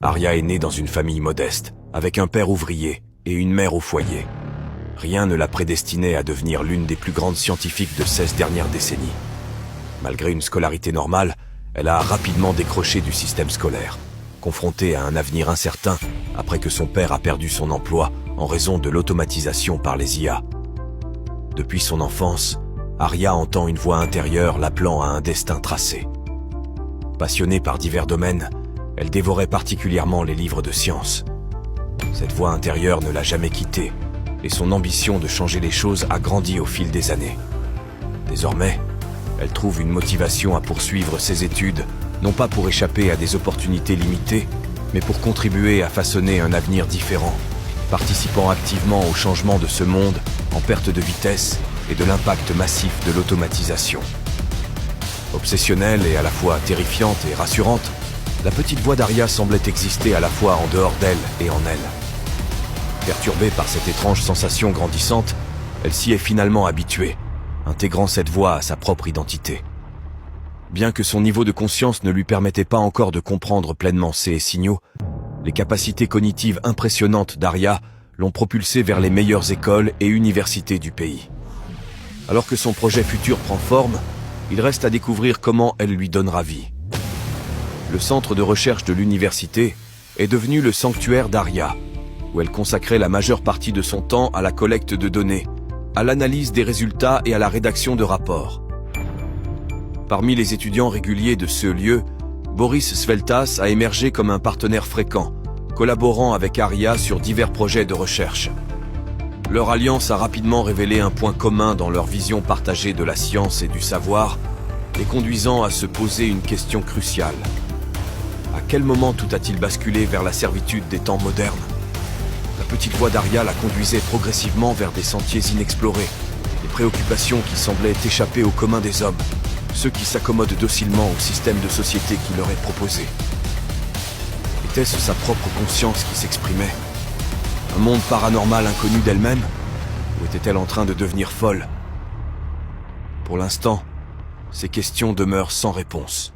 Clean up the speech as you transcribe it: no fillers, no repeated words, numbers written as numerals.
Arya est née dans une famille modeste, avec un père ouvrier et une mère au foyer. Rien ne la prédestinait à devenir l'une des plus grandes scientifiques de 16 dernières décennies. Malgré une scolarité normale, elle a rapidement décroché du système scolaire, confrontée à un avenir incertain après que son père a perdu son emploi en raison de l'automatisation par les IA. Depuis son enfance, Arya entend une voix intérieure l'appelant à un destin tracé. Passionnée par divers domaines, elle dévorait particulièrement les livres de science. Cette voix intérieure ne l'a jamais quittée, et son ambition de changer les choses a grandi au fil des années. Désormais, elle trouve une motivation à poursuivre ses études, non pas pour échapper à des opportunités limitées, mais pour contribuer à façonner un avenir différent, participant activement au changement de ce monde en perte de vitesse et de l'impact massif de l'automatisation. Obsessionnelle et à la fois terrifiante et rassurante, la petite voix d'Arya semblait exister à la fois en dehors d'elle et en elle. Perturbée par cette étrange sensation grandissante, elle s'y est finalement habituée, intégrant cette voix à sa propre identité. Bien que son niveau de conscience ne lui permettait pas encore de comprendre pleinement ces signaux, les capacités cognitives impressionnantes d'Arya l'ont propulsée vers les meilleures écoles et universités du pays. Alors que son projet futur prend forme, il reste à découvrir comment elle lui donnera vie. Le centre de recherche de l'université est devenu le sanctuaire d'Arya, où elle consacrait la majeure partie de son temps à la collecte de données, à l'analyse des résultats et à la rédaction de rapports. Parmi les étudiants réguliers de ce lieu, Boris Sveltas a émergé comme un partenaire fréquent, collaborant avec Arya sur divers projets de recherche. Leur alliance a rapidement révélé un point commun dans leur vision partagée de la science et du savoir, les conduisant à se poser une question cruciale. À quel moment tout a-t-il basculé vers la servitude des temps modernes ? La petite voix d'Arya la conduisait progressivement vers des sentiers inexplorés, des préoccupations qui semblaient échapper au commun des hommes, ceux qui s'accommodent docilement au système de société qui leur est proposé. Était-ce sa propre conscience qui s'exprimait ? Un monde paranormal inconnu d'elle-même ? Ou était-elle en train de devenir folle ? Pour l'instant, ces questions demeurent sans réponse.